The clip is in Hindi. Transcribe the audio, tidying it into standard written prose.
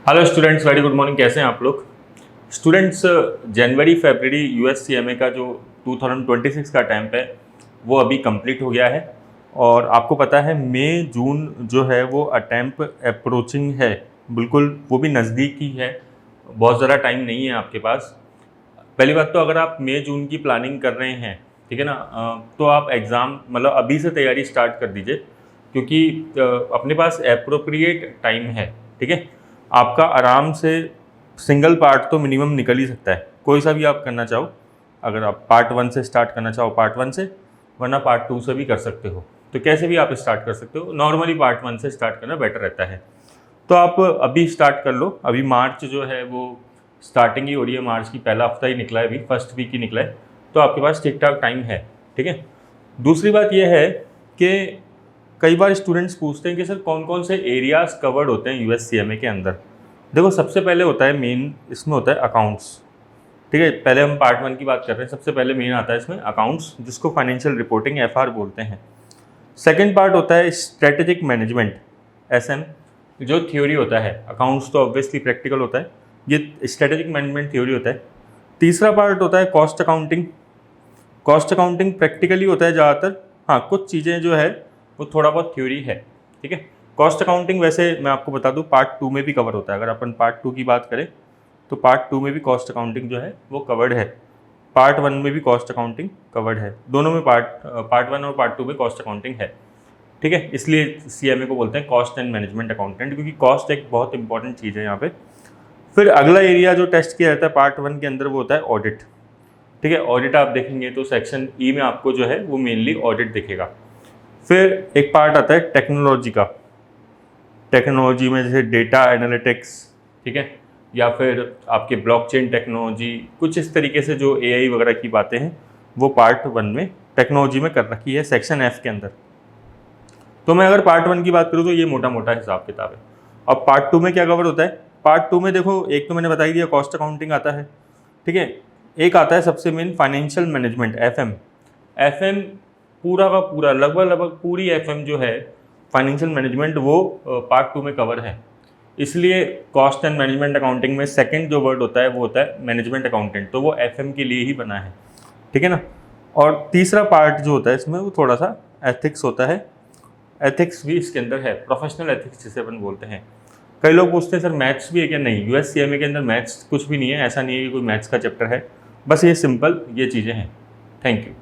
Hello students, very good morning. कैसे हैं आप लोग स्टूडेंट्स? जनवरी फरवरी यूएससीएमए का जो 2026 का अटैम्प्ट है वो अभी कंप्लीट हो गया है और आपको पता है मई जून जो है वो अटैम्प्ट अप्रोचिंग है, बिल्कुल वो भी नज़दीक ही है, बहुत ज़्यादा टाइम नहीं है आपके पास। पहली बात तो अगर आप मई जून की प्लानिंग कर रहे हैं, ठीक है ना, तो आप एग्ज़ाम मतलब अभी से तैयारी स्टार्ट कर दीजिए क्योंकि अपने पास एप्रोप्रिएट टाइम है। ठीक है, आपका आराम से सिंगल पार्ट तो मिनिमम निकल ही सकता है, कोई सा भी आप करना चाहो। अगर आप पार्ट 1 से स्टार्ट करना चाहो पार्ट 1 से, वरना पार्ट 2 से भी कर सकते हो। तो कैसे भी आप स्टार्ट कर सकते हो, नॉर्मली पार्ट 1 से स्टार्ट करना बेटर रहता है। तो आप अभी स्टार्ट कर लो। अभी मार्च जो है वो स्टार्टिंग ही हो रही है, मार्च की पहला हफ्ता ही निकला है, अभी फर्स्ट वीक ही निकला है, तो आपके पास ठीक ठाक टाइम है। ठीक है, दूसरी बात यह है कि कई बार स्टूडेंट्स पूछते हैं कि सर कौन कौन से एरियाज कवर्ड होते हैं यूएससीएमए के अंदर। देखो, सबसे पहले होता है मेन, इसमें होता है अकाउंट्स। ठीक है, पहले हम पार्ट 1 की बात कर रहे हैं। सबसे पहले मेन आता है इसमें अकाउंट्स, जिसको फाइनेंशियल रिपोर्टिंग एफआर बोलते हैं। सेकंड पार्ट होता है स्ट्रेटेजिक मैनेजमेंट, एसएम, जो थ्योरी होता है। अकाउंट्स तो ऑब्वियसली प्रैक्टिकल होता है, ये स्ट्रेटेजिक मैनेजमेंट थ्योरी होता है। तीसरा पार्ट होता है cost accounting. Cost accounting practically होता है ज़्यादातर, हाँ कुछ चीज़ें जो है वो थोड़ा बहुत थ्योरी है। ठीक है, कॉस्ट अकाउंटिंग वैसे मैं आपको बता दूं पार्ट 2 में भी कवर होता है। अगर अपन पार्ट 2 की बात करें तो पार्ट 2 में भी कॉस्ट अकाउंटिंग जो है वो कवर्ड है, पार्ट 1 में भी कॉस्ट अकाउंटिंग कवर्ड है, दोनों में पार्ट 1 और पार्ट 2 में कॉस्ट अकाउंटिंग है। ठीक है, इसलिए सीएमए को बोलते हैं कॉस्ट एंड मैनेजमेंट अकाउंटेंट, क्योंकि कॉस्ट एक बहुत इंपॉर्टेंट चीज़ है यहाँ पे। फिर अगला एरिया जो टेस्ट किया जाता है पार्ट 1 के अंदर वो होता है ऑडिट। ठीक है, ऑडिट आप देखेंगे तो सेक्शन ई में आपको जो है वो मेनली ऑडिट दिखेगा। फिर एक पार्ट आता है टेक्नोलॉजी का। टेक्नोलॉजी में जैसे डेटा एनालिटिक्स, ठीक है, या फिर आपके ब्लॉकचेन टेक्नोलॉजी, कुछ इस तरीके से जो एआई वगैरह की बातें हैं वो पार्ट 1 में टेक्नोलॉजी में कर रखी है सेक्शन एफ के अंदर। तो मैं अगर पार्ट 1 की बात करूँ तो ये मोटा मोटा हिसाब किताब है। अब पार्ट 2 में क्या कवर होता है? पार्ट 2 में देखो, एक तो मैंने बता ही दिया कॉस्ट अकाउंटिंग आता है। ठीक है, एक आता है सबसे main financial management, FM. FM पूरा का पूरा लगभग पूरी एफएम जो है फाइनेंशियल मैनेजमेंट वो पार्ट 2 में कवर है। इसलिए कॉस्ट एंड मैनेजमेंट अकाउंटिंग में सेकंड जो वर्ड होता है वो होता है मैनेजमेंट अकाउंटेंट, तो वो एफएम के लिए ही बना है। ठीक है ना। और तीसरा पार्ट जो होता है इसमें वो थोड़ा सा एथिक्स होता है। एथिक्स भी इसके अंदर है, प्रोफेशनल एथिक्स जिसे अपन बोलते हैं। कई लोग पूछते हैं सर मैथ्स भी है क्या? नहीं, यूएससीएमए के अंदर मैथ्स कुछ भी नहीं है, ऐसा नहीं है कि कोई मैथ्स का चैप्टर है, बस ये सिंपल ये चीज़ें हैं। Thank you.